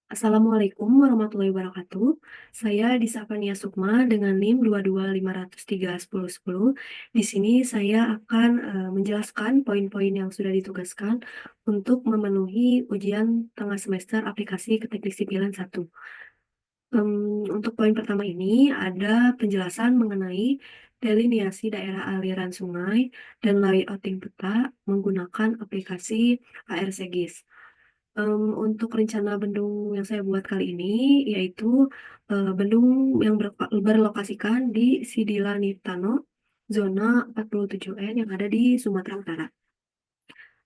Assalamualaikum warahmatullahi wabarakatuh. Saya Disapania Sukma dengan NIM 225031010. Di sini saya akan menjelaskan poin-poin yang sudah ditugaskan untuk memenuhi ujian tengah semester aplikasi Teknik Sipilan 1. Untuk poin pertama ini ada penjelasan mengenai delineasi daerah aliran sungai dan layouting peta menggunakan aplikasi ARCGIS. Untuk rencana bendung yang saya buat kali ini yaitu bendung yang berlokasikan di Sidilanitano, zona 47N yang ada di Sumatera Utara.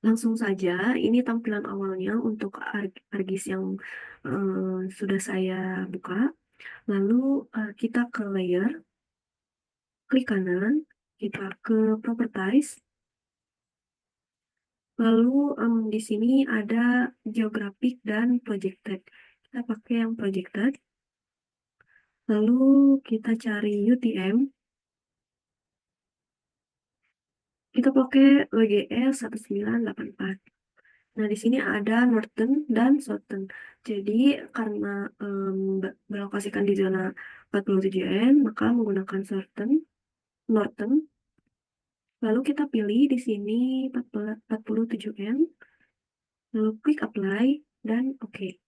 Langsung saja, ini tampilan awalnya untuk ArcGIS yang sudah saya buka. Lalu kita ke layer, klik kanan, kita ke properties. Lalu di sini ada geographic dan projected. Kita pakai yang projected. Lalu kita cari UTM. Kita pakai WGS 1984. Nah, di sini ada Northern dan Southern. Jadi, karena berlokasikan di zona 47N, maka menggunakan Northern. Lalu kita pilih di sini 47N. Lalu klik apply dan oke.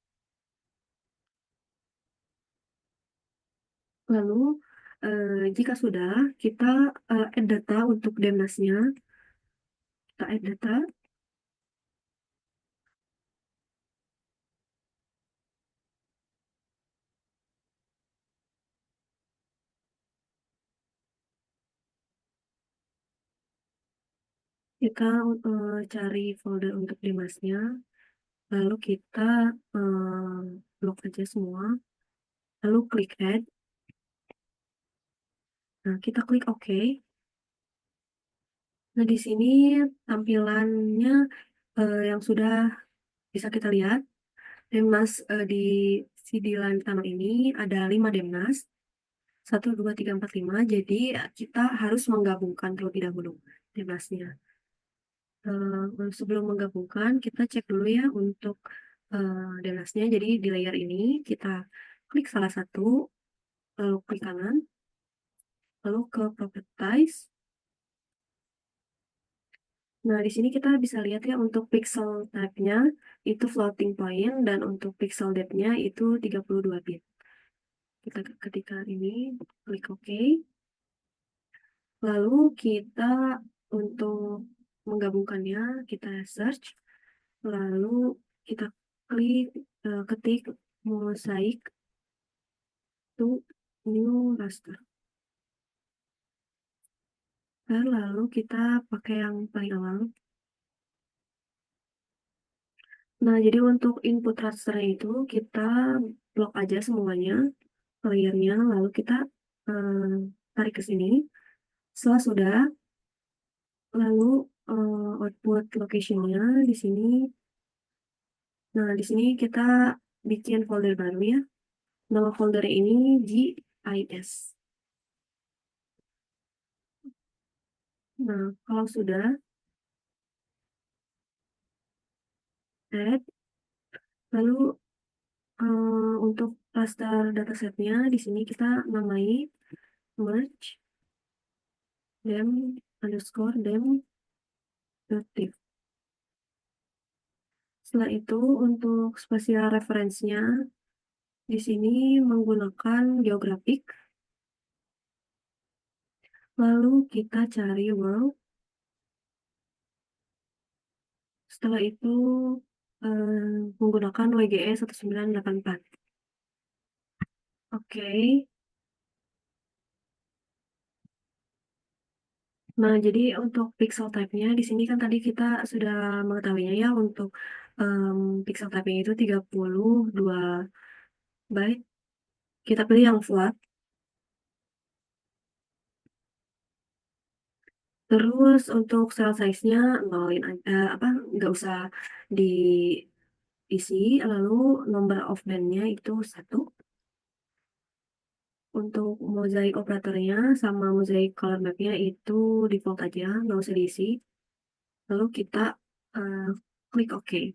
Lalu jika sudah, kita add data untuk Demnasnya. Kita add data. Kita cari folder untuk Demnasnya. Lalu kita blok aja semua. Lalu klik add. Nah, kita klik OK. Nah, di sini tampilannya yang sudah bisa kita lihat. Demnas di Sidilan Tanah ini ada 5 Demnas. 1, 2, 3, 4, 5. Jadi kita harus menggabungkan terlebih dahulu Demnasnya. Sebelum menggabungkan, kita cek dulu ya untuk Demnasnya. Jadi di layer ini kita klik salah satu, lalu klik kanan, lalu ke Properties. Nah, di sini kita bisa lihat ya untuk pixel type-nya itu floating point dan untuk pixel depth-nya itu 32 bit. Kita ketika ini klik OK. Lalu kita untuk menggabungkannya kita search, lalu kita klik ketik mosaic to new raster. Dan lalu kita pakai yang paling awal. Nah, jadi untuk input raster itu kita blok aja semuanya layernya, lalu kita tarik ke sini. Setelah sudah, lalu output location-nya di sini. Nah, di sini kita bikin folder baru ya. Nama folder ini GIS. Nah, kalau sudah, add. Lalu untuk raster datasetnya di sini kita namai merge dem underscore dem div. Setelah itu untuk spasial reference-nya di sini menggunakan geographic. Lalu kita cari world. Setelah itu menggunakan WGE 1984. Oke. Nah, jadi untuk pixel type-nya di sini kan tadi kita sudah mengetahuinya ya untuk pixel type-nya itu 32 byte. Kita pilih yang flat. Terus untuk cell size-nya nolin apa nggak usah diisi. Lalu number of band-nya itu 1. Untuk mozaik operatornya sama mozaik color map-nya itu default aja, nggak usah diisi. Lalu kita uh, klik OK.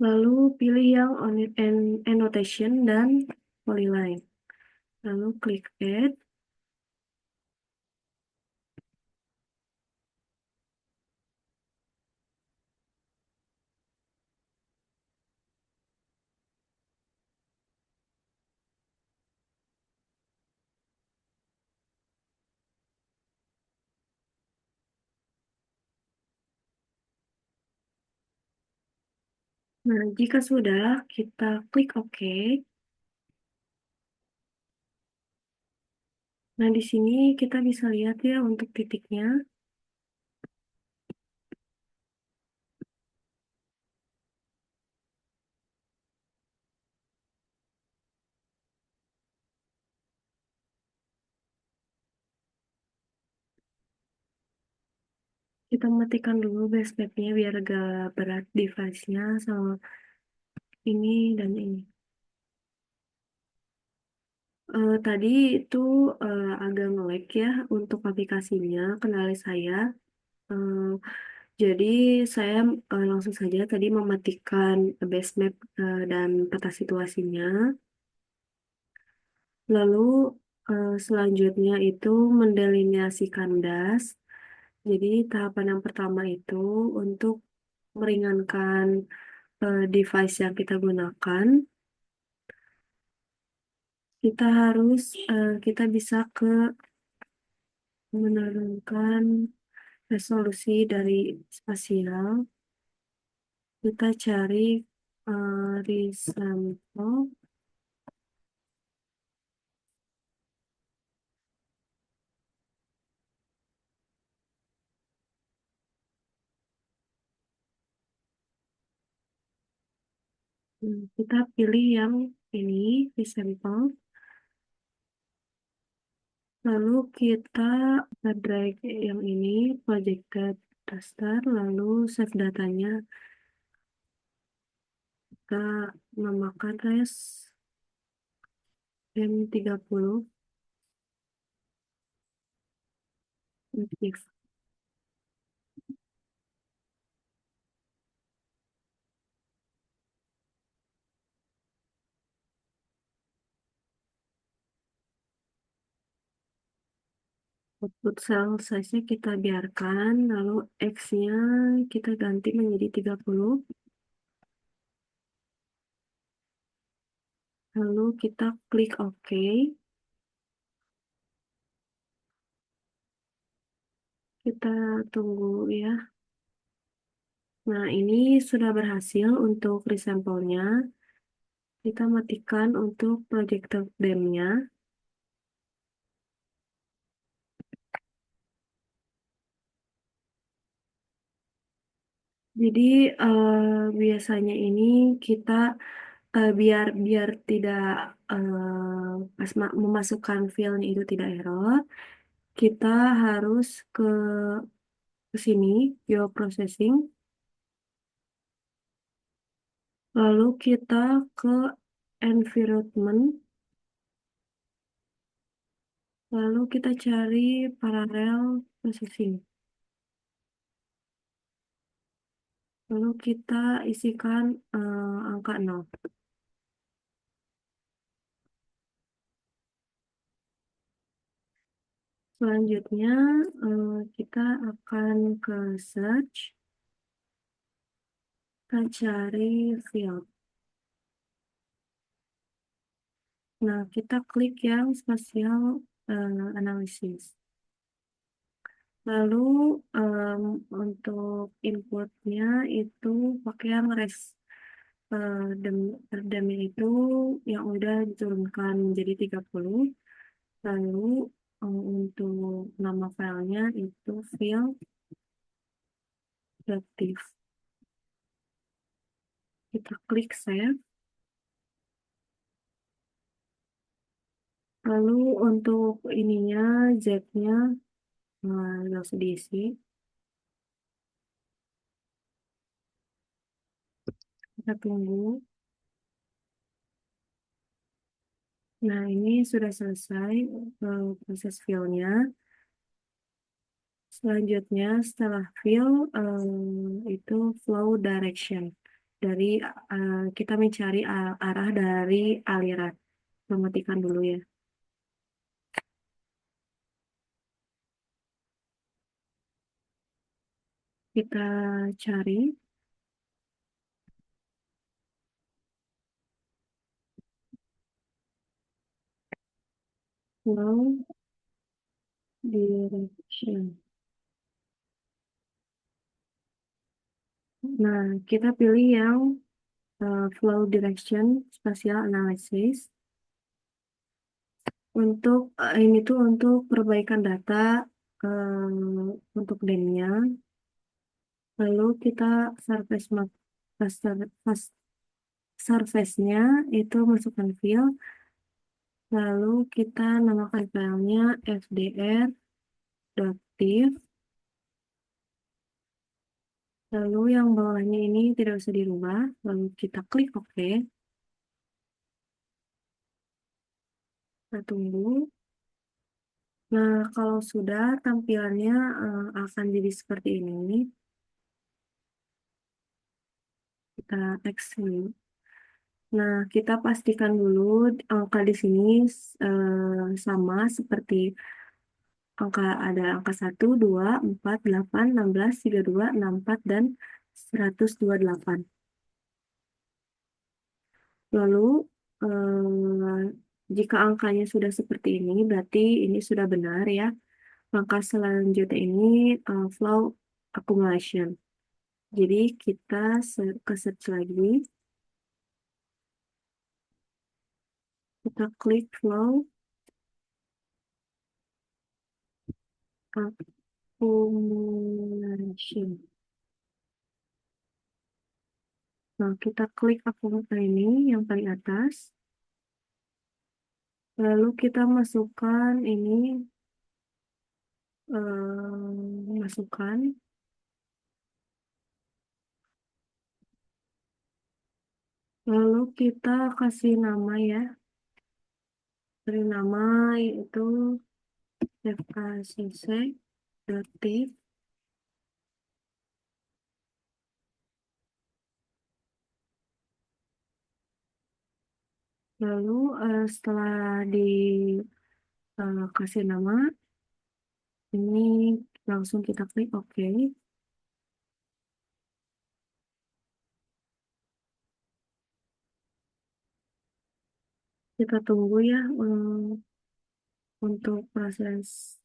Lalu pilih yang annotation dan polyline. Lalu klik add. Nah, jika sudah, kita klik OK. Nah, di sini kita bisa lihat ya untuk titiknya. Kita matikan dulu basepacknya biar gak berat device-nya sama ini dan ini. Tadi itu agak nge-lag ya untuk aplikasinya, kendali saya. Eh, jadi saya langsung saja tadi mematikan base map dan peta situasinya. Lalu selanjutnya itu mendelineasikan das. Jadi tahapan yang pertama itu untuk meringankan device yang kita gunakan, kita bisa menurunkan resolusi dari spasial. Kita cari resample. Kita pilih yang ini, resample. Lalu kita drag yang ini, projected raster, lalu save datanya. Kita namakan res M30 if. Output cell size-nya kita biarkan, lalu X-nya kita ganti menjadi 30. Lalu kita klik OK. Kita tunggu ya. Nah, ini sudah berhasil untuk resample-nya. Kita matikan untuk projector dem-nya. Jadi biasanya ini kita biar biar tidak pas memasukkan filenya itu tidak error, kita harus ke sini bioprocessing, lalu kita ke environment, lalu kita cari parallel processing, lalu kita isikan angka 0. Selanjutnya kita akan ke search, kita cari field. Nah, kita klik yang spatial analysis. Lalu untuk inputnya itu pakai yang res redamnya itu yang udah diturunkan menjadi 30. Lalu untuk nama filenya itu file reactive. Kita klik save. Lalu untuk ininya Z-nya nggak usah diisi. Kita tunggu. Nah, ini sudah selesai proses fill-nya. Selanjutnya, setelah fill, itu flow direction. dari kita mencari arah dari aliran. Mematikan dulu ya. Kita cari flow direction. Nah, kita pilih yang flow direction spatial analysis. Untuk ini tuh untuk perbaikan data untuk DEM-nya. Lalu kita surface map surface-nya itu masukkan field. Lalu kita namakan filenya fdr.div. Lalu yang bawahnya ini tidak usah dirubah. Lalu kita klik OK. Kita tunggu. Nah, kalau sudah tampilannya akan jadi seperti ini. Kita X ini. Nah, kita pastikan dulu angka di sini sama seperti ada angka 1, 2, 4, 8, 16, 32, 64, dan 128. Lalu, jika angkanya sudah seperti ini, berarti ini sudah benar ya. Langkah selanjutnya ini flow accumulation. Jadi kita ke search lagi, kita klik flow accumulation. Nah, kita klik akumulator ini yang paling atas. Lalu kita masukkan ini, masukkan. Lalu kita kasih nama ya. Beri nama yaitu fkcc.div. Lalu setelah dikasih nama, ini langsung kita klik OK. Kita tunggu ya untuk prosesnya.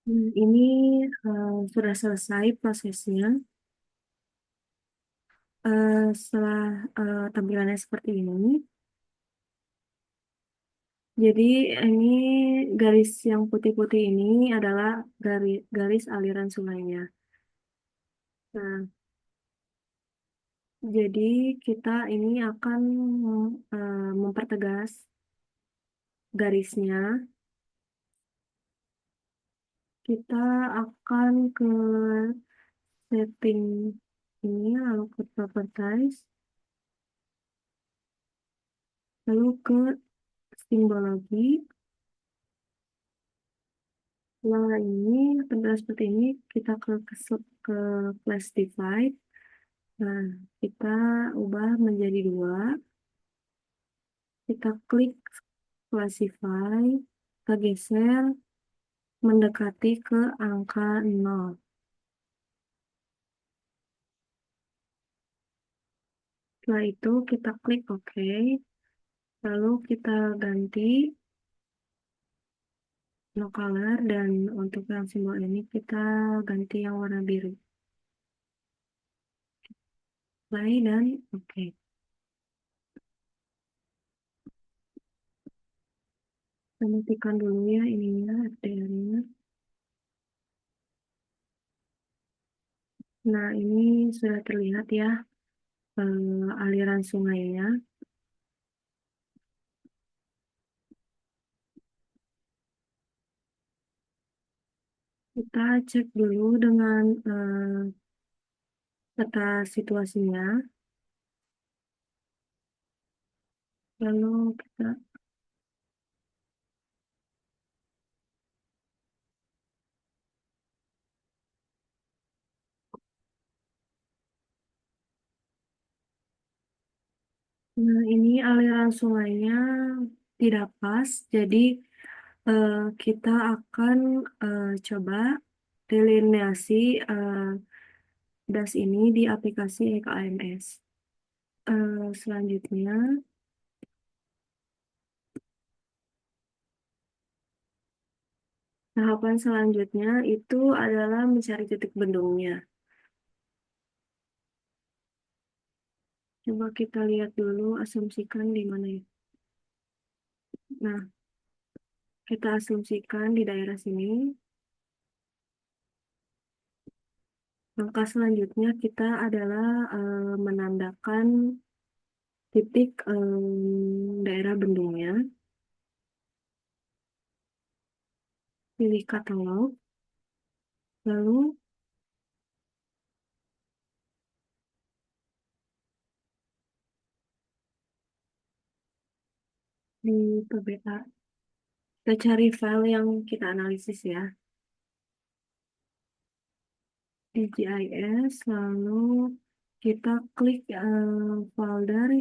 Ini sudah selesai prosesnya. Setelah tampilannya seperti ini, jadi ini garis yang putih-putih ini adalah garis aliran sungainya. Nah, jadi kita ini akan mempertegas garisnya. Kita akan ke setting ini, lalu ke properties, lalu ke simbologi. Setelah ini tampilan seperti ini, kita ke class divide. Nah, kita ubah menjadi 2. Kita klik classify, kita geser mendekati ke angka 0. Setelah itu kita klik OK. Lalu kita ganti no color, dan untuk yang simbol ini kita ganti yang warna biru. Play dan OK. matikan dulu ya ininya, FDR-nya. Nah, ini sudah terlihat ya aliran sungainya. Kita cek dulu dengan peta situasinya. Lalu kita, nah ini aliran sungainya tidak pas, jadi eh, kita akan coba delineasi das ini di aplikasi EKMS. Selanjutnya, tahapan selanjutnya itu adalah mencari titik bendungnya. Coba kita lihat dulu, asumsikan di mana ya. Nah, kita asumsikan di daerah sini. Langkah selanjutnya kita adalah menandakan titik daerah bendungnya. Pilih katalog, lalu di PBA. Kita cari file yang kita analisis ya. Di GIS, lalu kita klik folder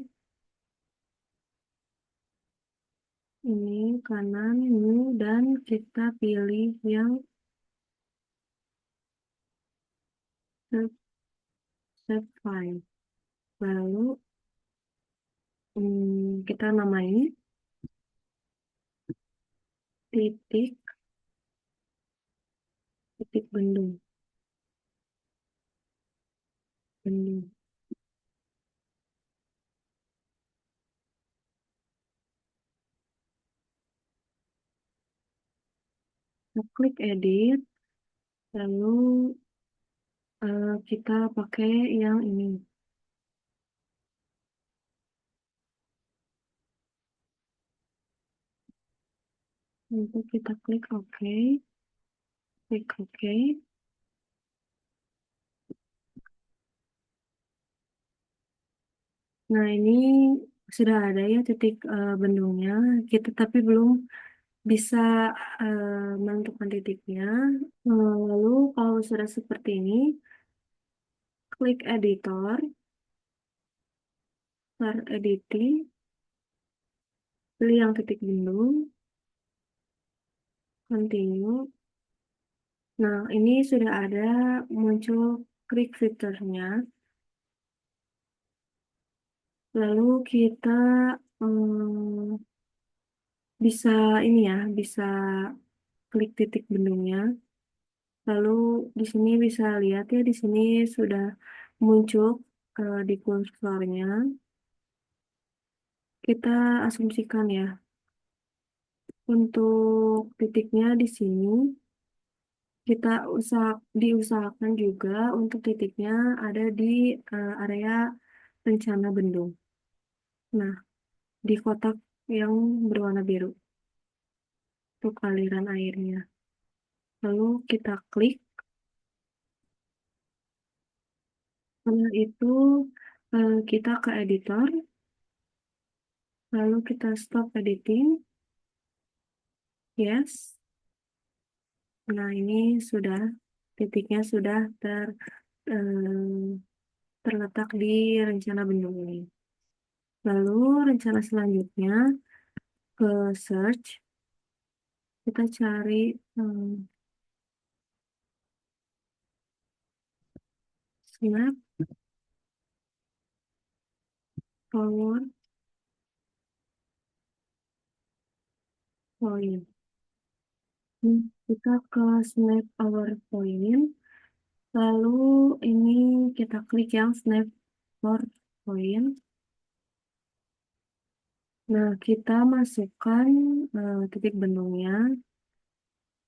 ini kanan new dan kita pilih yang save, save file. Lalu kita namai titik titik bendung. Bendung. Kita klik edit, lalu kita pakai yang ini. Untuk kita klik OK, klik OK. Nah, ini sudah ada ya titik bendungnya. Kita tapi belum bisa menentukan titiknya. Lalu kalau sudah seperti ini, klik editor, start editing, pilih yang titik bendung, continue. Nah, ini sudah ada muncul klik fiturnya. Lalu kita bisa ini ya, bisa klik titik bendungnya. Lalu di sini bisa lihat ya, di sini sudah muncul di kursornya. Kita asumsikan ya, untuk titiknya di sini kita diusahakan juga untuk titiknya ada di area rencana bendung. Nah, di kotak yang berwarna biru untuk aliran airnya. Lalu kita klik. Setelah itu kita ke editor. Lalu kita stop editing. Yes. Nah, ini sudah titiknya sudah eh, terletak di rencana bendung ini. Lalu rencana selanjutnya ke search, kita cari snap power point. Kita ke snap power point. Lalu ini kita klik yang snap power point. Nah, kita masukkan titik benungnya.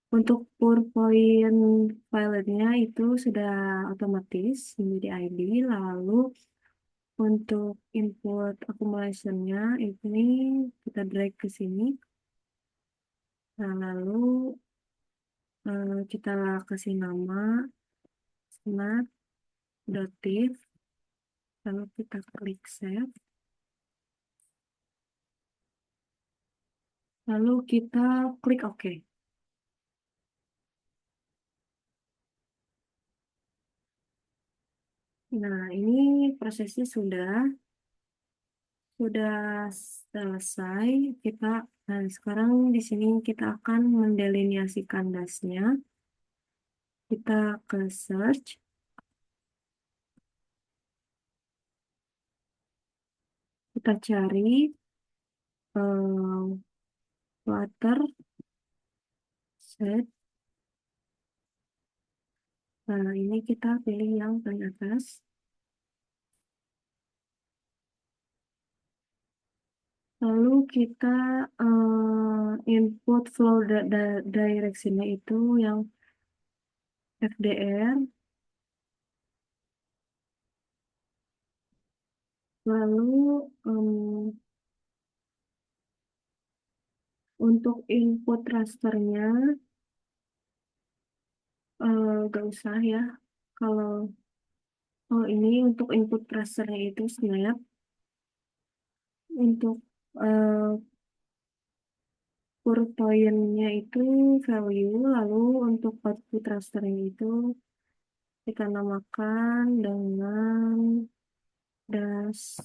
Untuk PowerPoint filenya itu sudah otomatis menjadi ID. Lalu untuk input accumulation-nya ini kita drag ke sini. Nah, lalu kita kasih nama smart.div. Lalu kita klik save. Lalu kita klik OK. Nah, ini prosesnya sudah selesai. Nah, sekarang di sini kita akan mendeliniasikan dasnya. Kita ke search, kita cari eh, Flutter set. Nah, ini kita pilih yang paling atas. Lalu kita input flow direction-nya itu yang FDR. Lalu untuk input rasternya gak usah ya. Kalau ini untuk input rasternya itu snap. Untuk uh, PowerPoint-nya itu value. Lalu untuk output rasternya itu kita namakan dengan das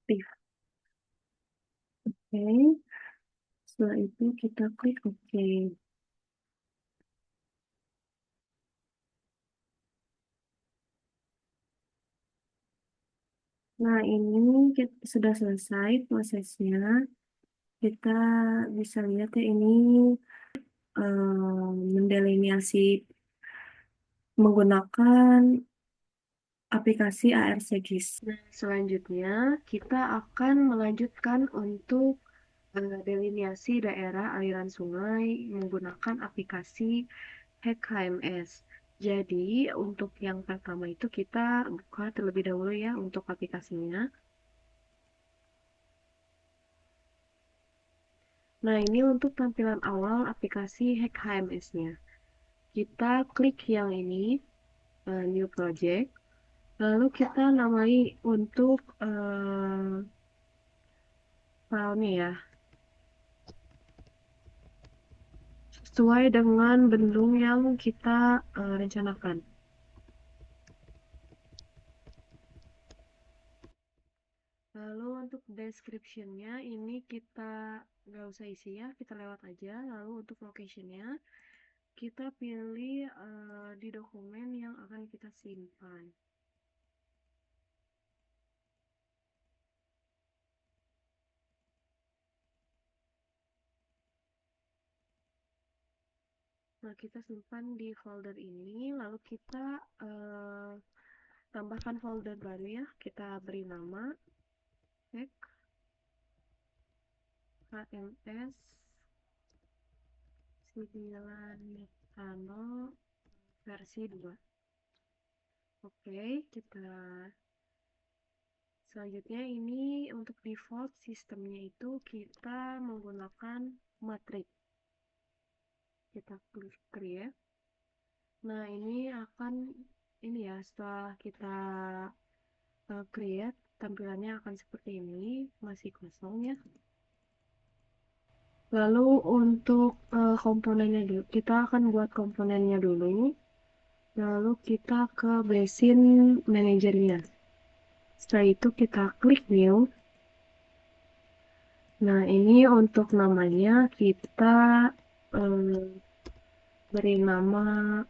aktif. Oke. Setelah itu kita klik OK. Nah, ini sudah selesai prosesnya. Kita bisa lihat ya ini mendeliniasi menggunakan aplikasi ARCGIS. Nah, selanjutnya kita akan melanjutkan untuk deliniasi daerah aliran sungai menggunakan aplikasi HackHMS. Jadi, untuk yang pertama itu kita buka terlebih dahulu ya untuk aplikasinya. Nah, ini untuk tampilan awal aplikasi HackHMS-nya. Kita klik yang ini, New Project. Lalu kita namai untuk filenya ya, sesuai dengan bendung yang kita rencanakan. Lalu untuk description-nya ini kita nggak usah isi ya, kita lewat aja. Lalu untuk location-nya kita pilih di dokumen yang akan kita simpan. Nah, kita simpan di folder ini, lalu kita tambahkan folder baru ya. Kita beri nama hack HMS 9 Metano versi 2. Oke, kita selanjutnya ini untuk default sistemnya itu kita menggunakan matrix. Kita klik create. Nah, ini akan ya setelah kita create tampilannya akan seperti ini, masih kosong ya. Lalu untuk komponennya dulu, kita akan buat komponennya dulu. Lalu kita ke Basin Managernya. Setelah itu kita klik New. Nah, ini untuk namanya kita beri nama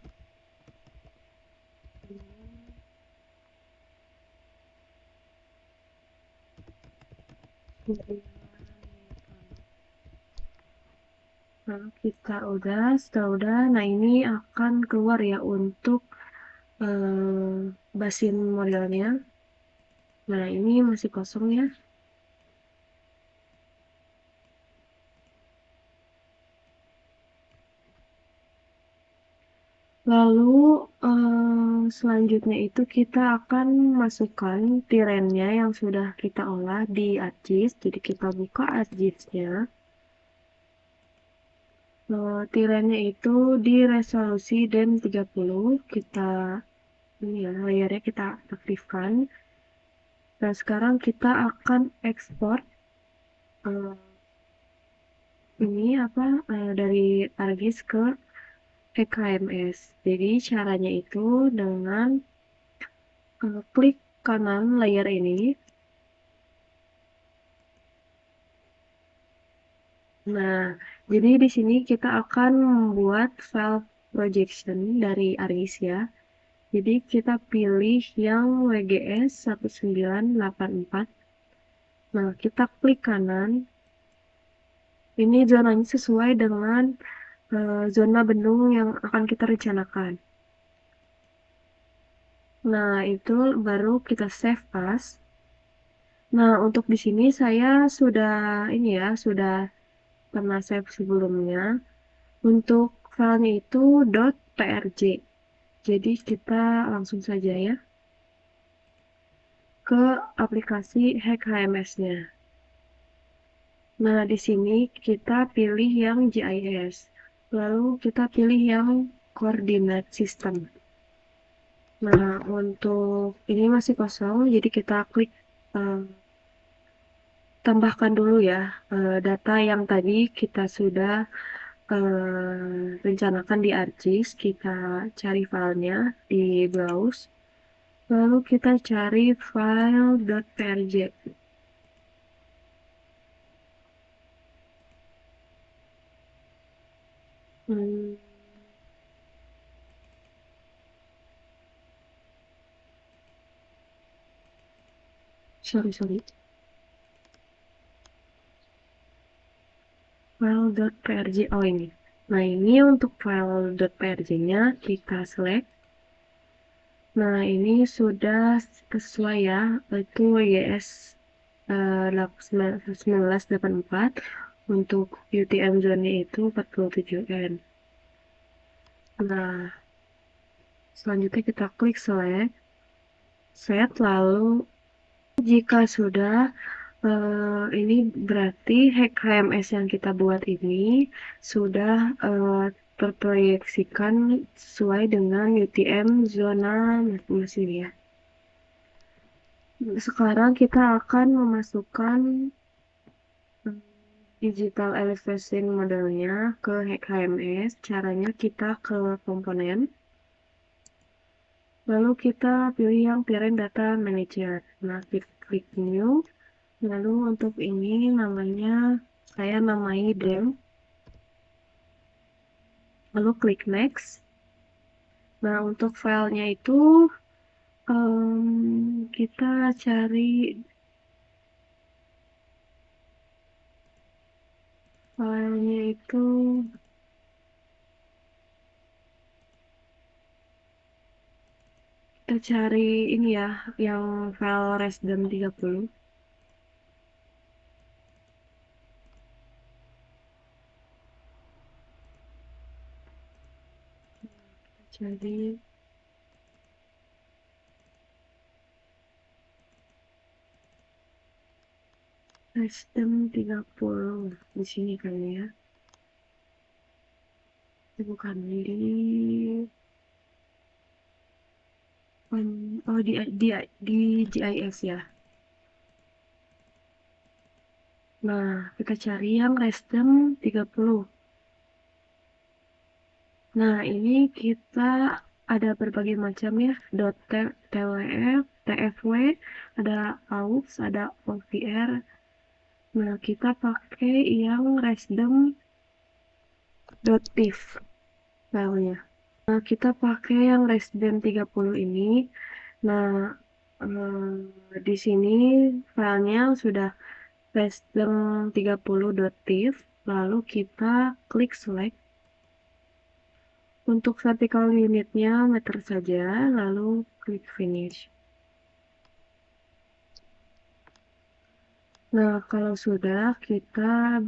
nah, kita setelah udah, nah ini akan keluar ya untuk basin modelnya. Nah ini masih kosong ya. Lalu selanjutnya itu kita akan masukkan tirennya yang sudah kita olah di ArcGIS. Jadi kita buka ArcGIS-nya. Tirennya itu di resolusi DEN 30. Kita ini ya, layarnya kita aktifkan. Nah sekarang kita akan ekspor eh, ini apa dari ArcGIS ke EKMS. Jadi caranya itu dengan klik kanan layar ini. Nah, jadi di sini kita akan membuat file projection dari ArcGIS ya. Jadi kita pilih yang WGS 1984. Nah, kita klik kanan. Ini zonanya sesuai dengan zona bendung yang akan kita rencanakan. Nah, itu baru kita save as. Nah, untuk di sini saya sudah ini ya, sudah pernah save sebelumnya. Untuk filenya itu .prj. Jadi kita langsung saja ya ke aplikasi Hack HMS-nya. Nah, di sini kita pilih yang GIS. Lalu kita pilih yang coordinate system. Nah, untuk ini masih kosong, jadi kita klik tambahkan dulu ya data yang tadi kita sudah rencanakan di ArcGIS. Kita cari filenya di browse. Lalu kita cari file .prj. Hmm, sorry. File.prj. Oh ini. Nah ini untuk file.prj-nya kita select. Nah ini sudah sesuai ya. Itu YS 1984. Untuk UTM zone-nya itu 47N. Nah selanjutnya kita klik select. Set lalu jika sudah ini berarti hack HMS yang kita buat ini sudah terproyeksikan sesuai dengan UTM zona masing-masing ya. Sekarang kita akan memasukkan digital elevation modelnya ke hack HMS. Caranya kita ke komponen. Lalu kita pilih yang Parent Data Manager. Nah, klik New. Lalu untuk ini namanya saya namai DEM. Lalu klik Next. Nah, untuk filenya itu kita cari filenya itu kita cari ini ya, yang file Resdem 30. Jadi Resdem 30 di sini kali ya. Bukan di GIS ya. Nah, kita cari yang Resdem 30. Nah, ini kita ada berbagai macam ya, .twf, tfw, ada aux, ada ovr. Nah, kita pakai yang resdem.tif. filenya. Nah, kita pakai yang Resident 30 ini. Nah, di sini filenya sudah resident30.tif, lalu kita klik select. Untuk vertical unitnya meter saja, lalu klik finish. Nah, kalau sudah, kita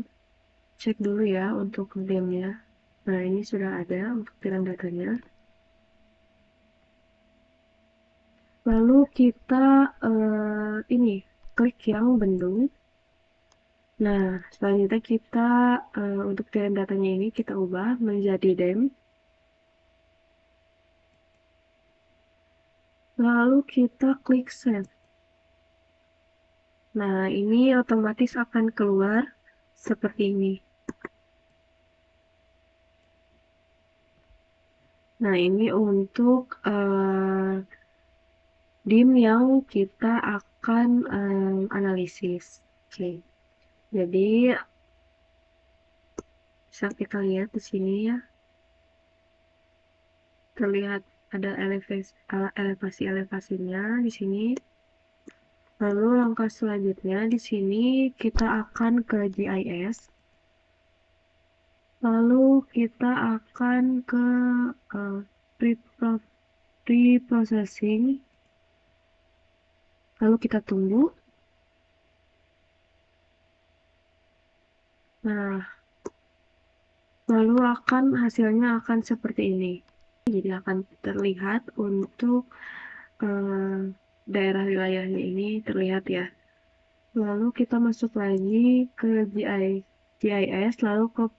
cek dulu ya untuk diamnya. Nah, ini sudah ada untuk tiran datanya. Lalu kita ini klik yang bendung. Nah, selanjutnya kita untuk tiran datanya ini kita ubah menjadi dem. Lalu kita klik save. Nah, ini otomatis akan keluar seperti ini. Nah, ini untuk dim yang kita akan analisis. Oke, jadi bisa kita lihat di sini ya, terlihat ada elevasi-elevasinya di sini. Lalu langkah selanjutnya di sini kita akan ke GIS. Lalu kita akan ke pre-processing. Lalu kita tunggu. Nah, lalu hasilnya akan seperti ini. Jadi akan terlihat untuk daerah wilayahnya ini terlihat ya. Lalu kita masuk lagi ke GIS, lalu ke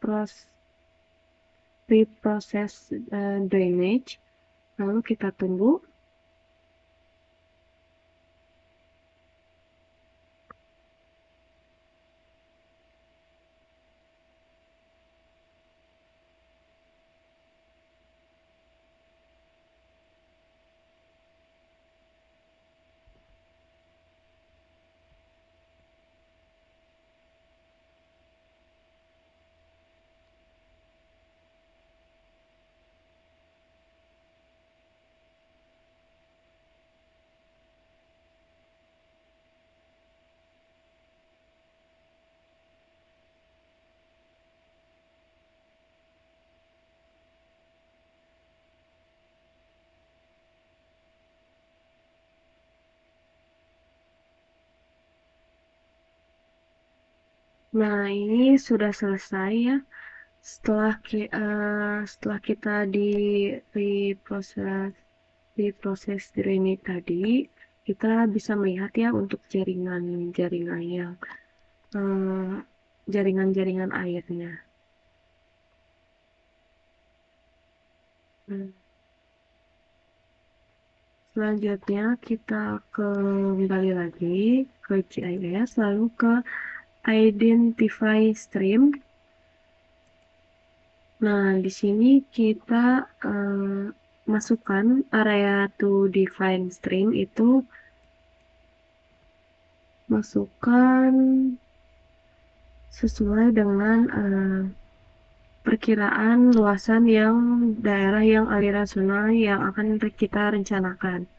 pre-process drainage. Lalu kita tunggu. Nah, ini sudah selesai ya. Setelah kita reproses proses drainage tadi, kita bisa melihat ya untuk jaringan yang jaringan-jaringan airnya. Selanjutnya kita kembali lagi ke GIS, lalu ke Identify Stream. Nah, di sini kita masukkan area to define stream itu, masukkan sesuai dengan perkiraan luasan yang daerah yang aliran sungai yang akan kita rencanakan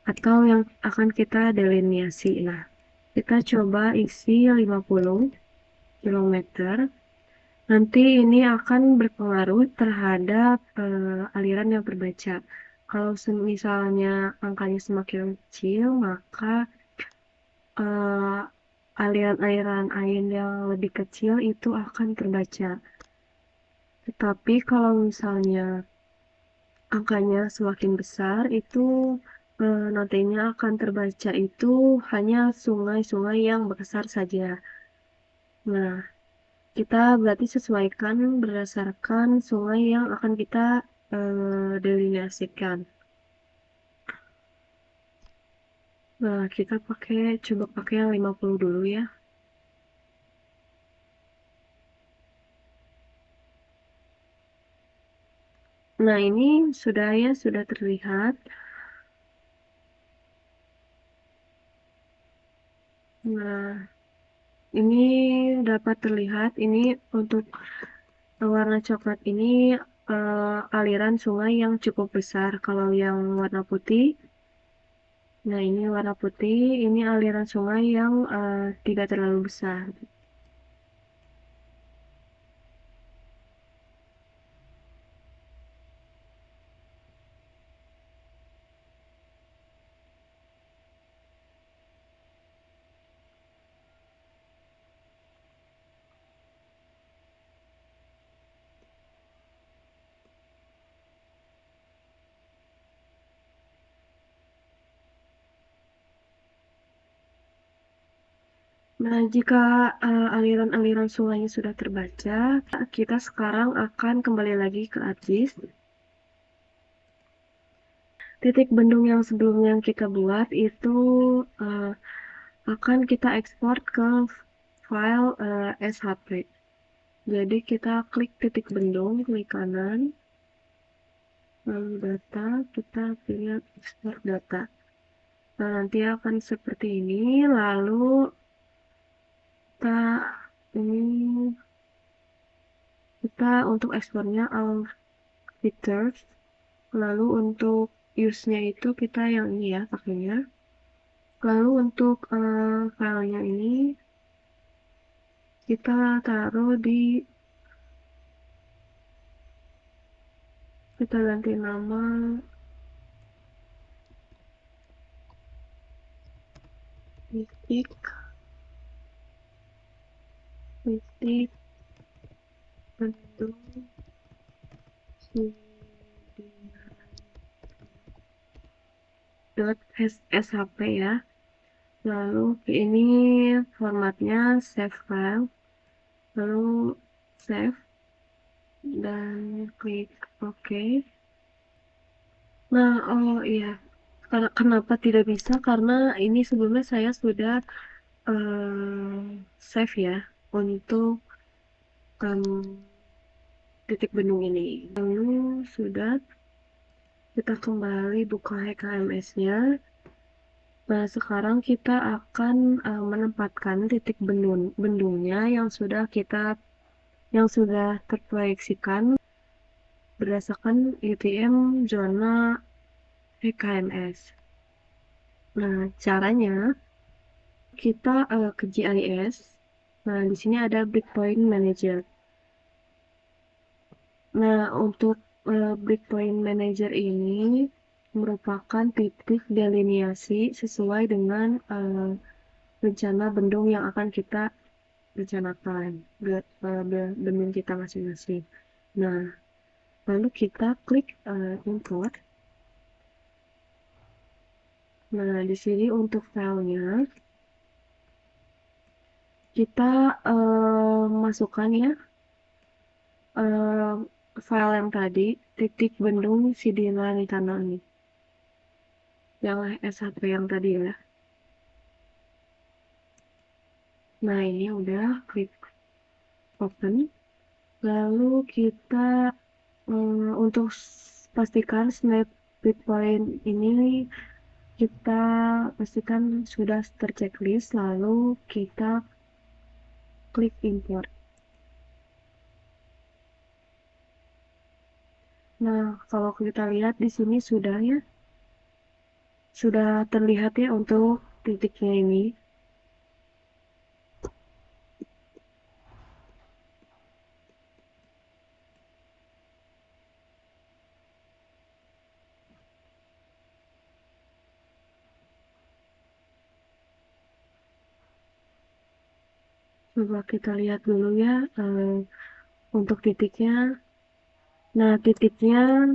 atau yang akan kita delineasi. Nah, kita coba isi 50 km. Nanti ini akan berpengaruh terhadap aliran yang terbaca. Kalau misalnya angkanya semakin kecil, maka aliran-aliran air yang lebih kecil itu akan terbaca. Tetapi kalau misalnya angkanya semakin besar, itu nantinya akan terbaca itu hanya sungai-sungai yang besar saja. Nah, kita berarti sesuaikan berdasarkan sungai yang akan kita delineasikan. Nah, kita coba pakai yang 50 dulu ya. Nah, ini sudah terlihat. Nah, ini dapat terlihat ini untuk Warna coklat ini aliran sungai yang cukup besar. Kalau yang warna putih, nah ini warna putih, ini aliran sungai yang tidak terlalu besar. Nah, jika aliran-aliran sungainya sudah terbaca, kita sekarang akan kembali lagi ke ArcGIS. Titik bendung yang sebelumnya kita buat itu uh, akan kita ekspor ke file SHP. Jadi kita klik titik bendung, klik kanan, lalu data, kita pilih ekspor data. Nah, nanti akan seperti ini, lalu kita ini kita untuk ekspornya all features, lalu untuk use-nya itu kita yang ini ya pakainya. Lalu untuk filenya ini kita taruh di, kita ganti nama titik titik bendung .shp ya. Lalu ini formatnya save file, lalu save dan klik OK. Nah, oh iya, kenapa tidak bisa? Karena ini sebelumnya saya sudah save ya untuk titik bendung ini. Lalu sudah, kita kembali buka HKMS-nya. Nah, sekarang kita akan menempatkan titik bendungnya yang sudah terproyeksikan berdasarkan UTM zona HKMS. Nah, caranya kita ke GIS. Nah, di sini ada breakpoint manager. Nah, untuk breakpoint manager ini merupakan titik deliniasi sesuai dengan rencana bendung yang akan kita rencanakan, bendung kita masing-masing. Nah, lalu kita klik import. Nah, di sini untuk filenya kita masukkan ya file yang tadi, titik bendung Sidina Nitano ini, yang SHP yang tadi ya. Nah, ini udah klik open. Lalu kita untuk pastikan snap breakpoint ini kita pastikan sudah terchecklist, lalu kita klik import. Nah, kalau kita lihat di sini sudah terlihat ya untuk titiknya ini. Coba kita lihat dulu ya untuk titiknya. Nah, titiknya,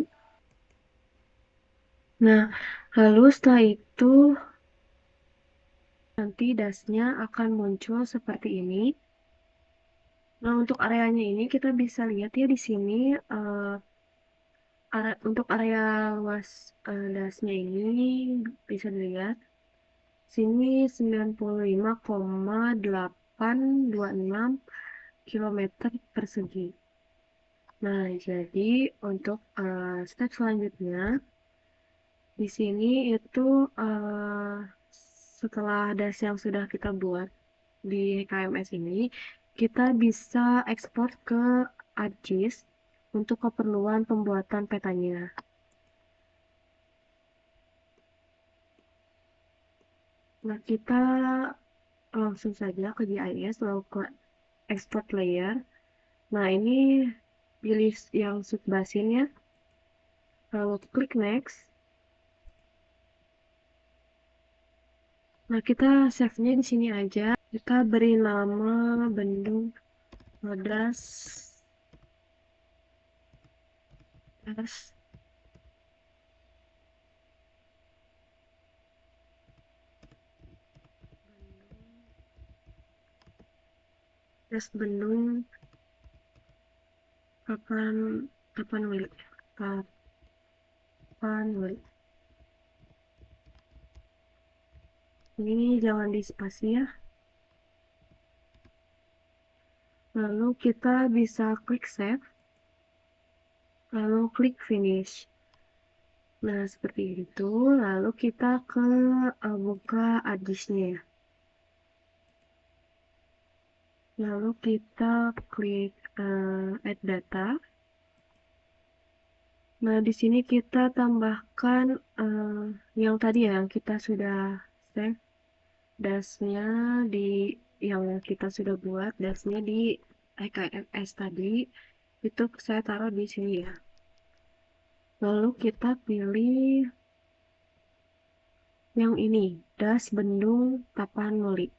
nah, lalu setelah itu nanti dasnya akan muncul seperti ini. Nah, untuk areanya ini kita bisa lihat ya di sini untuk area luas dasnya ini bisa dilihat. Sini 95,826 km persegi. Nah, jadi untuk step selanjutnya di sini itu setelah das yang sudah kita buat di KMS ini, kita bisa ekspor ke ArcGIS untuk keperluan pembuatan petanya. Nah, kita langsung saja ke GIS, lalu ke export layer. Nah, ini pilih yang subbasin ya. Lalu klik next. Nah, kita save-nya di sini aja. Kita beri nama bendung Modas Bendung Papan Tapanuli. Tapanuli. Ini jangan di spasi ya. Lalu kita bisa klik save. Lalu klik finish. Nah, seperti itu. Lalu kita ke buka ArcGIS-nya ya. Lalu kita klik add data. Nah, di sini kita tambahkan yang tadi ya, yang kita sudah save dasnya di yang kita sudah buat dasnya di EKMS tadi. Itu saya taruh di sini ya. Lalu kita pilih yang ini, das Bendung Tapanuli.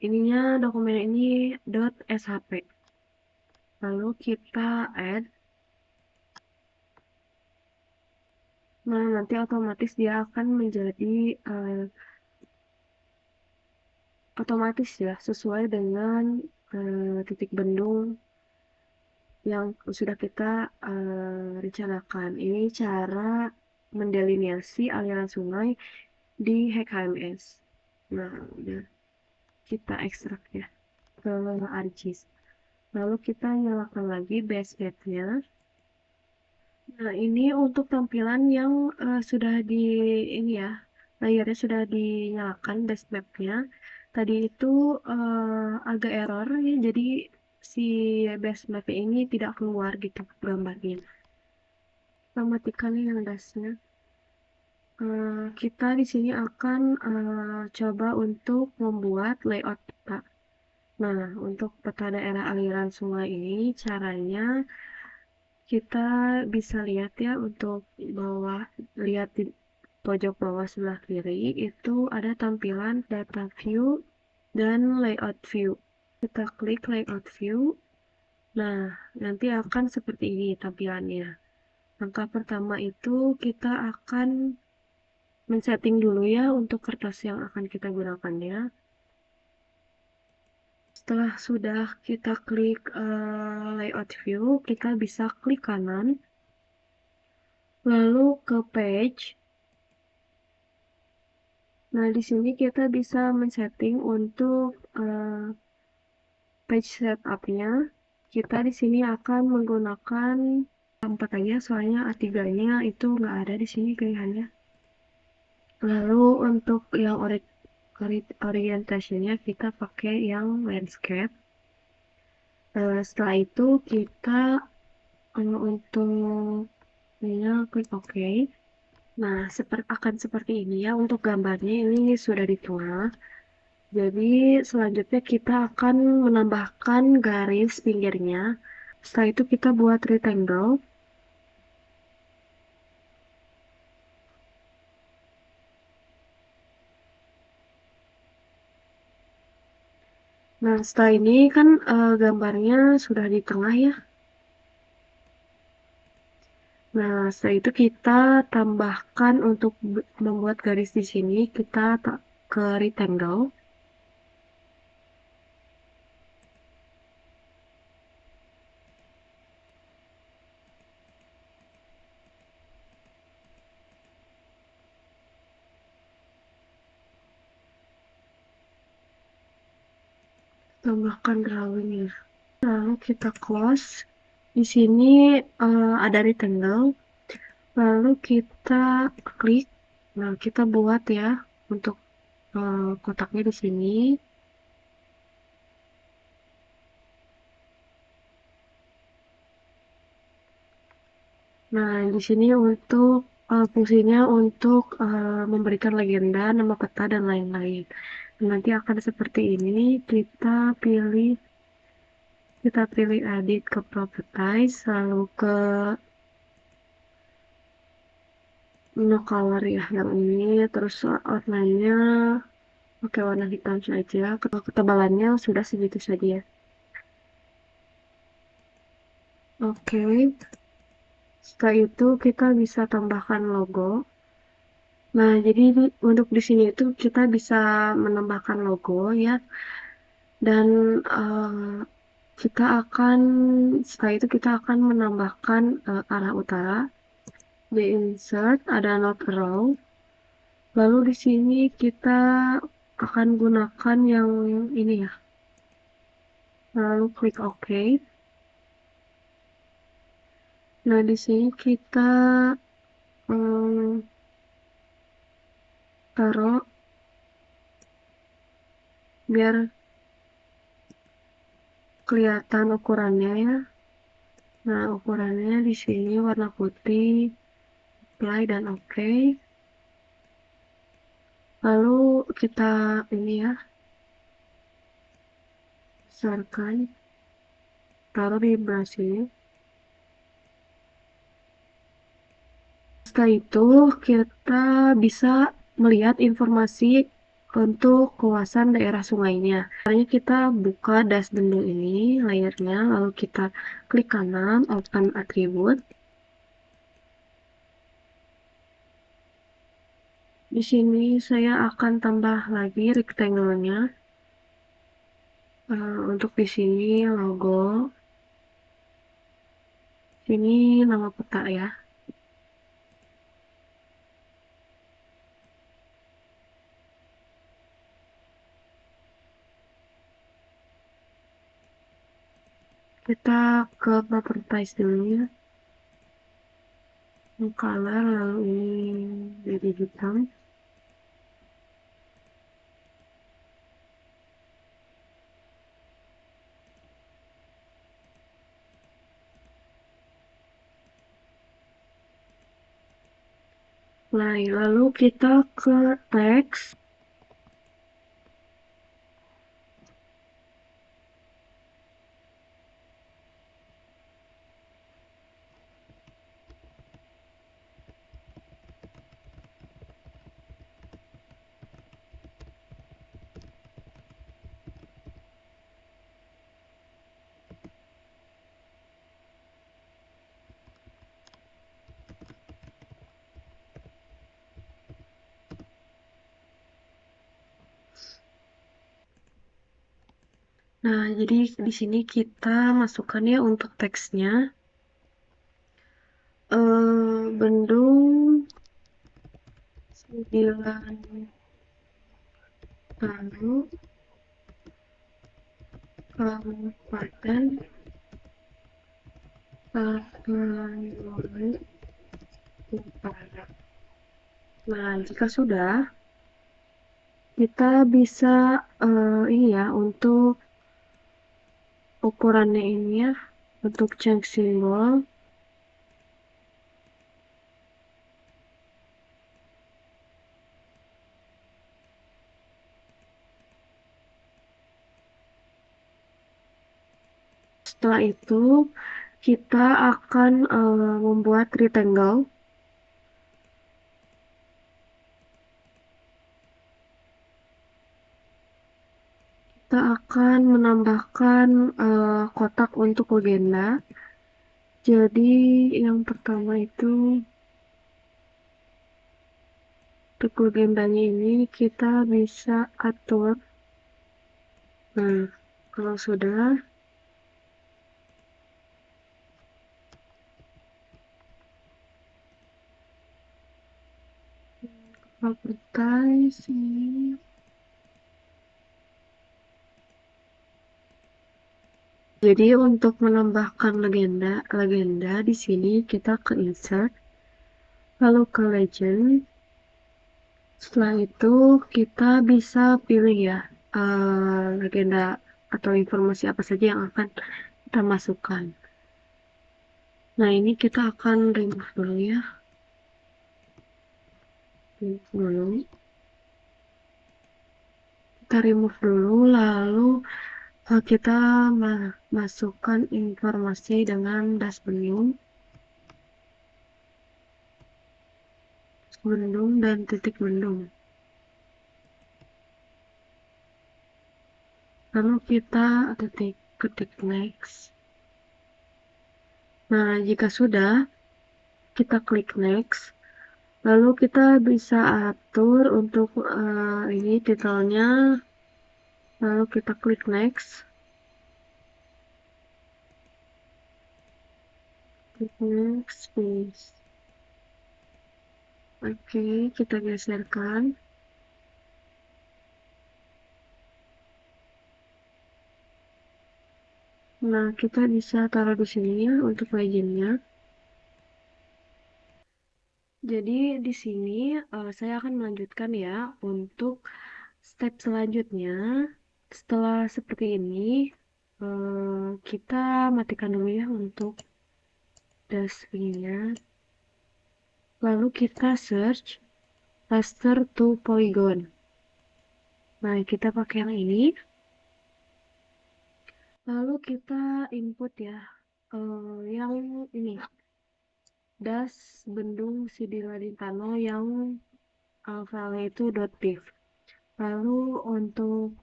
Ininya dokumen ini .shp. Lalu kita add. Nah, nanti otomatis dia akan menjadi otomatis ya sesuai dengan titik bendung yang sudah kita rencanakan. Ini cara mendeliniasi aliran sungai di HKMS. Nah, udah kita ekstrak ya ke ArcGIS. Lalu kita nyalakan lagi base map-nya. Nah, ini untuk tampilan yang sudah di ini ya, layarnya sudah dinyalakan base map-nya. Tadi itu agak error ya, jadi si base map ini tidak keluar gitu gambarnya. Kita matikan yang dasnya. Kita di sini akan coba untuk membuat layout peta. Nah, untuk peta daerah aliran sungai ini caranya kita bisa lihat ya untuk bawah, lihat di pojok bawah sebelah kiri itu ada tampilan data view dan layout view. Kita klik layout view. Nah, nanti akan seperti ini tampilannya. Langkah pertama itu kita akan men-setting dulu ya untuk kertas yang akan kita gunakannya. Setelah sudah kita klik layout view, kita bisa klik kanan, lalu ke page. Nah, di sini kita bisa men-setting untuk page setup-nya. Kita di sini akan menggunakan A4 aja, soalnya A3-nya itu nggak ada di sini pilihannya. Lalu untuk yang orientasinya kita pakai yang landscape. Setelah itu kita untuk ini klik OK. Nah, akan seperti ini ya untuk gambarnya, ini sudah di tengah. Jadi selanjutnya kita akan menambahkan garis pinggirnya. Setelah itu kita buat rectangle. Nah, setelah ini kan gambarnya sudah di tengah ya. Nah, setelah itu kita tambahkan untuk membuat garis di sini, kita ke rectangle. Tambahkan drawing ya. Lalu kita close. Di sini ada rectangle. Lalu kita klik. Nah, kita buat ya untuk kotaknya di sini. Nah, di sini untuk fungsinya untuk memberikan legenda, nama peta, dan lain-lain. Nanti akan seperti ini. Kita pilih edit ke properties, lalu ke no color ya yang ini, terus outline-nya pakai warna hitam saja. Ketebalannya sudah segitu saja ya. Oke, setelah itu kita bisa tambahkan logo. Nah, jadi untuk di sini itu kita bisa menambahkan logo ya, dan kita akan setelah itu kita akan menambahkan arah utara. Di insert ada not row. Lalu di sini kita akan gunakan yang ini ya. Lalu klik OK. Nah, di sini kita taruh biar kelihatan ukurannya ya. Nah, ukurannya di sini warna putih, apply dan OK. Lalu kita ini ya, besarkan, taruh di brush ini. Setelah itu kita bisa melihat informasi untuk kawasan daerah sungainya. Caranya kita buka dash dulu ini, layernya, lalu kita klik kanan, open attribute. Di sini saya akan tambah lagi rectangle-nya. Untuk di sini logo, sini nama peta ya. Kita ke properties dulu ya. Color, lalu ini jadi hitam. Nah, lalu kita ke teks. Nah, jadi di sini kita masukkan ya untuk teksnya. Bendung 9 lalu Kabupaten Tapanuli Utara. Nah, jika sudah, kita bisa ini ya untuk ukurannya ini ya, untuk change simbol. Setelah itu, kita akan membuat rectangle. Kita akan menambahkan kotak untuk legenda. Jadi yang pertama itu untuk legendanya ini kita bisa atur. Nah, kalau sudah, properties ini. Jadi untuk menambahkan legenda di sini kita ke insert, lalu ke legend. Setelah itu kita bisa pilih ya legenda atau informasi apa saja yang akan kita masukkan. Nah, ini kita akan remove dulu ya. Remove dulu. Kita remove dulu, lalu kita masukkan informasi dengan das bendung dan titik bendung. Lalu kita ketik next. Nah, jika sudah, kita klik next. Lalu kita bisa atur untuk ini titelnya. Lalu kita klik next. Klik next, please. Oke, kita geserkan. Nah, kita bisa taruh di sini ya untuk legendnya. Jadi di sini saya akan melanjutkan ya untuk step selanjutnya. Setelah seperti ini, kita matikan dulu ya untuk dashboardnya. Lalu kita search raster to polygon. Nah, kita pakai yang ini. Lalu kita input ya, yang ini. Das bendung Sidiladintano yang file itu .div. Lalu untuk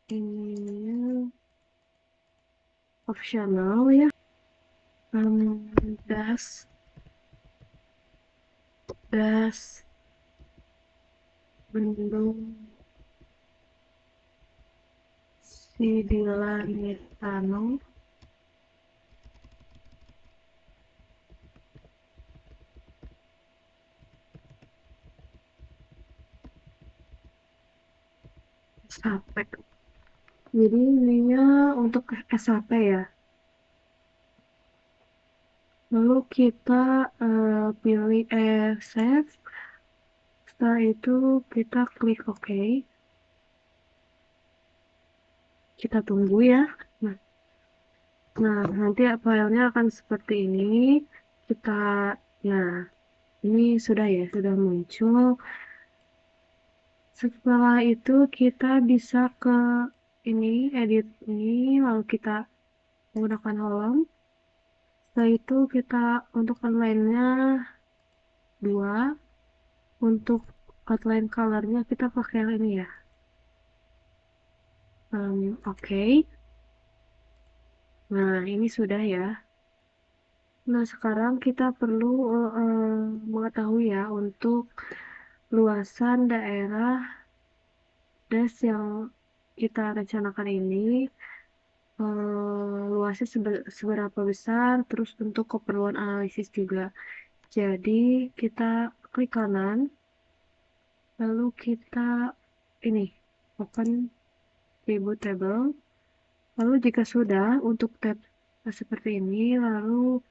ini optional ya, das bendung Sidiladintano SAP. Jadi ininya untuk SAP ya. Lalu kita pilih save. Setelah itu kita klik OK. Kita tunggu ya. Nah, nanti filenya akan seperti ini. Kita, nah, ini sudah ya, sudah muncul. Setelah itu kita bisa ke ini, edit ini, lalu kita menggunakan home. Setelah itu kita untuk outline-nya 2. Untuk outline color-nya kita pakai yang ini ya. Oke. Nah, ini sudah ya. Nah, sekarang kita perlu mengetahui ya untuk luasan daerah das yang kita rencanakan ini, luasnya seberapa besar, terus untuk keperluan analisis juga. Jadi kita klik kanan, lalu kita ini open pivot table. Lalu jika sudah untuk tab seperti ini, lalu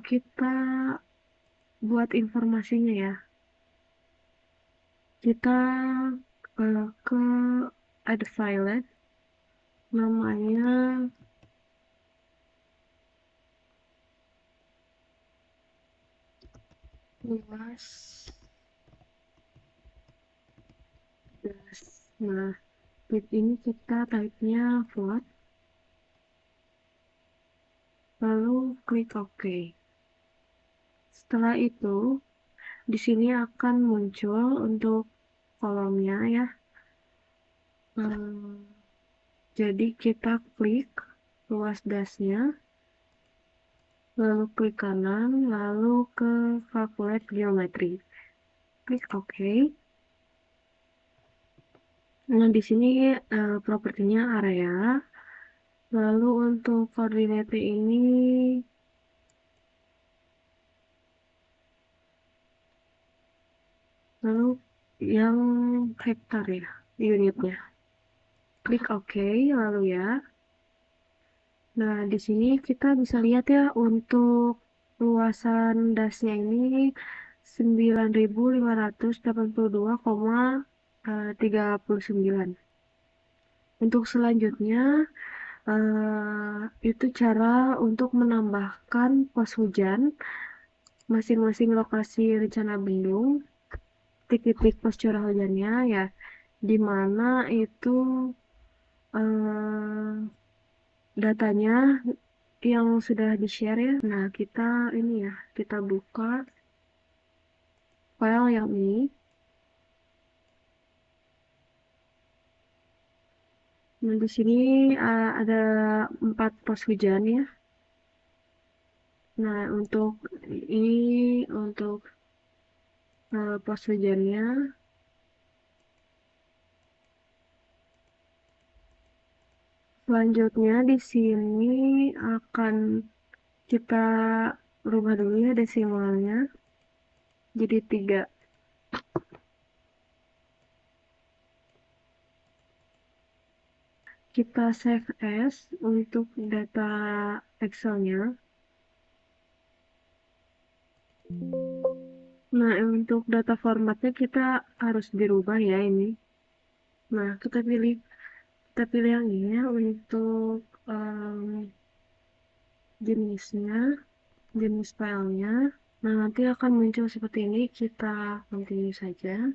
kita buat informasinya ya. Kita ke add file, namanya luas das. Nah, ini kita type-nya float, lalu klik OK. Setelah itu, di sini akan muncul untuk kolomnya ya. Jadi kita klik luas dasnya, lalu klik kanan, lalu ke calculate geometry. Klik OK. Nah, di sini propertinya area. Lalu untuk koordinat ini lalu yang hektar ya unitnya. Klik OK lalu ya. Nah, di sini kita bisa lihat ya untuk luasan dasnya ini 9.582,39. Untuk selanjutnya Itu cara untuk menambahkan pos hujan masing-masing lokasi rencana bendung, titik-titik pos curah hujannya ya, di mana itu eh, datanya yang sudah di-share ya. Nah, kita ini ya, kita buka file yang ini. Nah, di sini ada 4 pos hujan ya. Nah, untuk ini untuk pos hujannya. Selanjutnya di sini akan kita rubah dulu ya desimalnya jadi 3. Kita save as untuk data Excel-nya. Nah, untuk data formatnya kita harus dirubah ya ini. Nah, kita pilih yang ini ya untuk jenisnya, jenis filenya. Nah, nanti akan muncul seperti ini. Kita continue saja.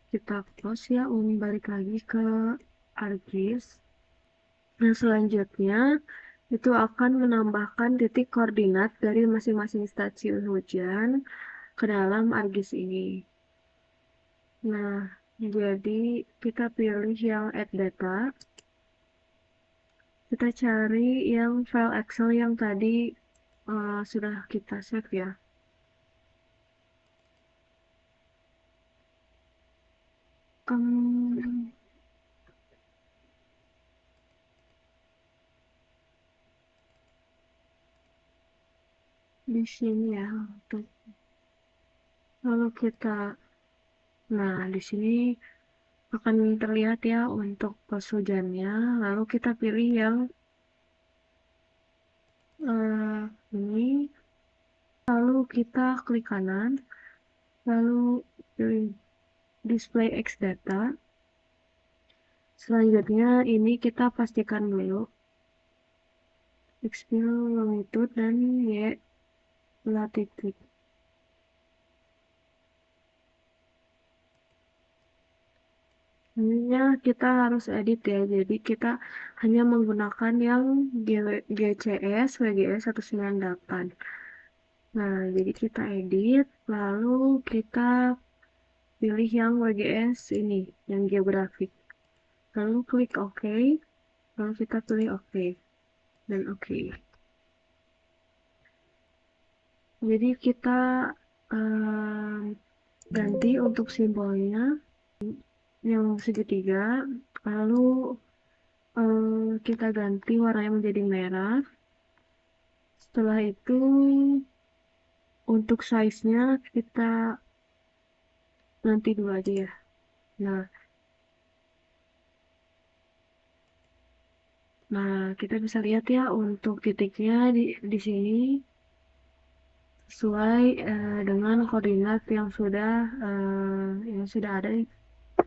Kita close ya, balik lagi ke ArcGIS. Nah, selanjutnya itu akan menambahkan titik koordinat dari masing-masing stasiun hujan ke dalam ArcGIS ini. Nah, jadi kita pilih yang add data. Kita cari yang file Excel yang tadi sudah kita save ya. Um, di sini ya untuk lalu kita, nah di sini akan terlihat ya untuk pos hujannya. Lalu kita pilih yang ini, lalu kita klik kanan, lalu pilih display X data. Selanjutnya ini kita pastikan dulu X longitude dan Y latitude. Hanya kita harus edit ya, jadi kita hanya menggunakan yang GCS WGS 198. Nah, jadi kita edit, lalu kita pilih yang WGS ini, yang geografik. Lalu klik OK, lalu kita pilih OK, dan OK. Jadi kita ganti untuk simbolnya yang segitiga, lalu kita ganti warnanya menjadi merah. Setelah itu untuk size-nya kita nanti dulu aja ya. Nah, kita bisa lihat ya untuk titiknya di sini sesuai dengan koordinat yang sudah ada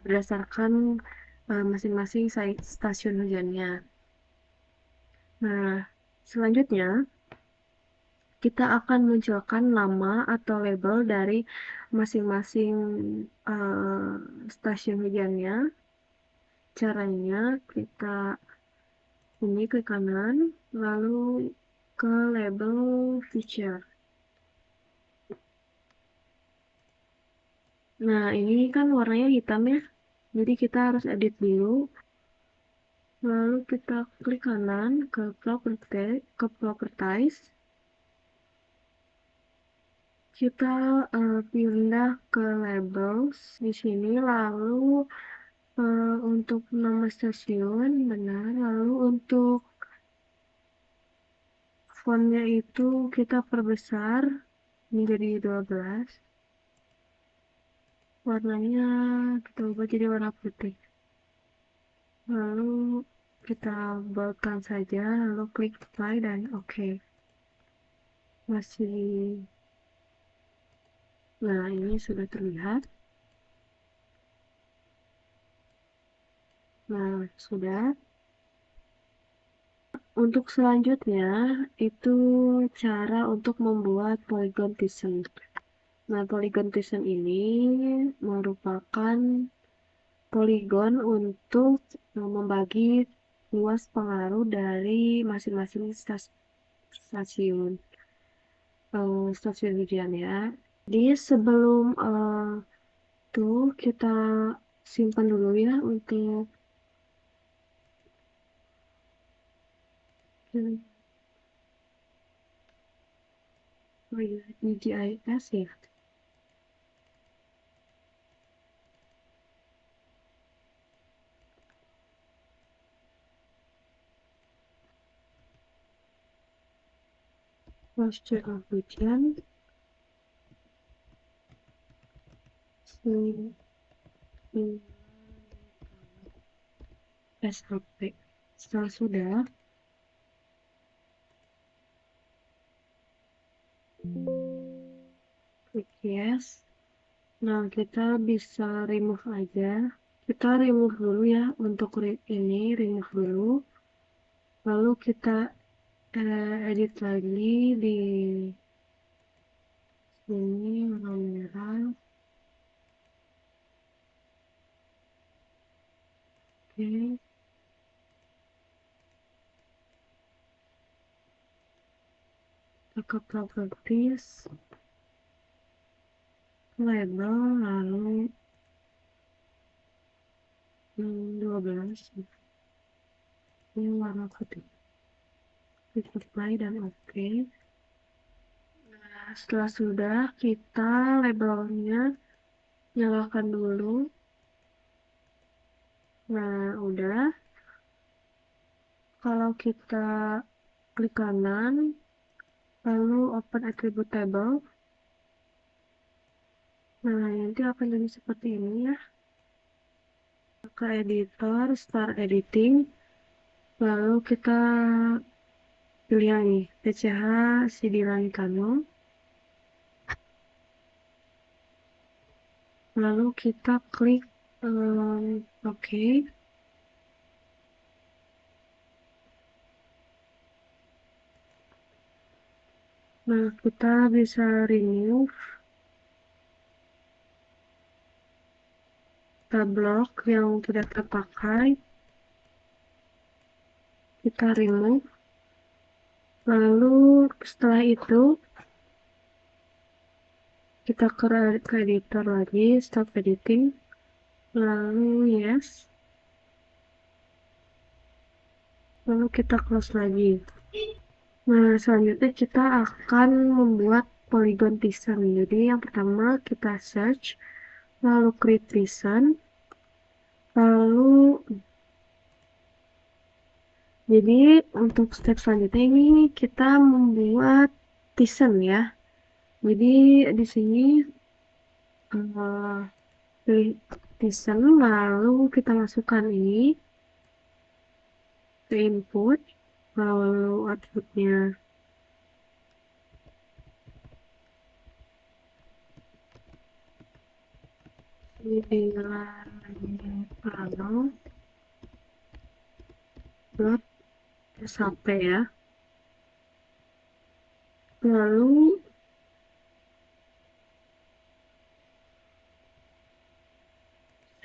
berdasarkan masing-masing stasiun hujannya. Nah, selanjutnya kita akan munculkan nama atau label dari masing-masing stasiun hujannya. Caranya kita ini klik kanan, lalu ke label feature. Nah, ini kan warnanya hitam ya. Jadi kita harus edit dulu. Lalu kita klik kanan ke properties. Kita pindah ke labels di sini, lalu untuk nama stasiun benar, lalu untuk fontnya itu kita perbesar menjadi 12. Warnanya kita ubah jadi warna putih. Lalu kita boldkan saja, lalu klik apply dan oke. Masih, nah ini sudah terlihat. Nah, sudah. Untuk selanjutnya, itu cara untuk membuat polygon Thyssen. Nah, polygon Thyssen ini merupakan poligon untuk membagi luas pengaruh dari masing-masing stasiun stasiun ujian ya. Jadi sebelum tuh kita simpan dulu ya untuk GIS ya. Posture of ujian. SHP. Setelah sudah, klik yes. Nah, kita bisa remove aja. Kita remove dulu ya untuk ini, remove dulu. Lalu kita edit lagi di sini warna merah. Oke. Kita ke properties, label, lalu 12. Ini warna putih. Klik apply dan oke. Nah, setelah sudah, kita labelnya nyalakan dulu. Nah, udah. Kalau kita klik kanan, lalu open attribute table. Nah, nanti akan jadi seperti ini ya. Ke editor, start editing. Lalu kita pilih yang ini, PCH CD Langkano. Lalu kita klik OK. Nah, kita bisa remove blok yang tidak terpakai. Kita remove. Lalu setelah itu kita ke editor lagi, stop editing. Lalu yes. Lalu kita close lagi. Nah, selanjutnya kita akan membuat polygon Thyssen. Jadi yang pertama kita search, lalu create Thyssen. Lalu jadi untuk step selanjutnya ini kita membuat Thyssen ya. Jadi di sini pilih Thyssen, lalu kita masukkan ini ke input, lalu outputnya lalu dot sampai ya. Lalu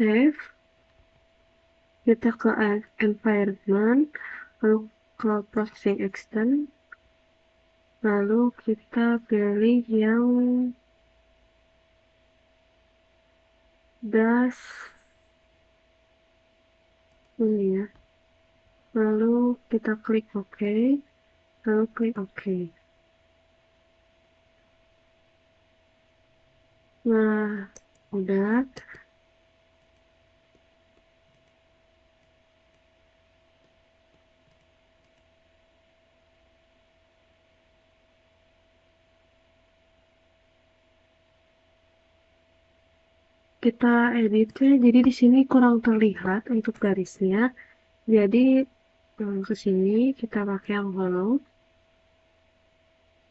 save, kita ke environment, lalu cloud processing extend, lalu kita pilih yang das ini ya. Lalu kita klik OK, lalu klik OK. Nah, udah. Kita editnya, jadi di sini kurang terlihat untuk garisnya. Jadi ke sini kita pakai yang hollow.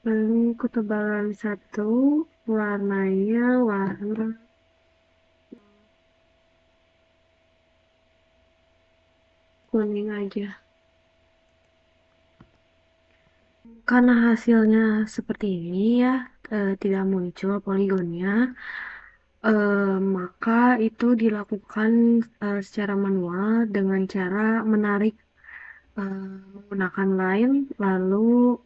Lalu ketebalan 1, warnanya warna kuning aja. Karena hasilnya seperti ini ya, tidak muncul poligonnya, maka itu dilakukan secara manual dengan cara menarik menggunakan line, lalu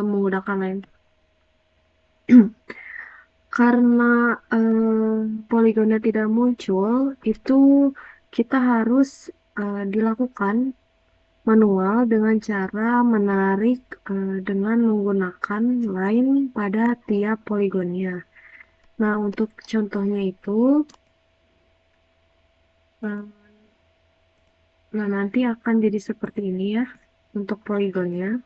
menggunakan line. Karena poligonnya tidak muncul, itu kita harus dilakukan manual dengan cara menarik dengan menggunakan line pada tiap poligonnya. Nah, untuk contohnya itu, eh, nah nanti akan jadi seperti ini ya untuk poligonnya.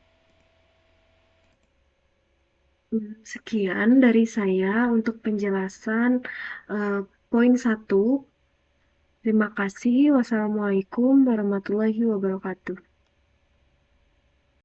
Sekian dari saya untuk penjelasan eh, poin satu. Terima kasih. Wassalamualaikum warahmatullahi wabarakatuh.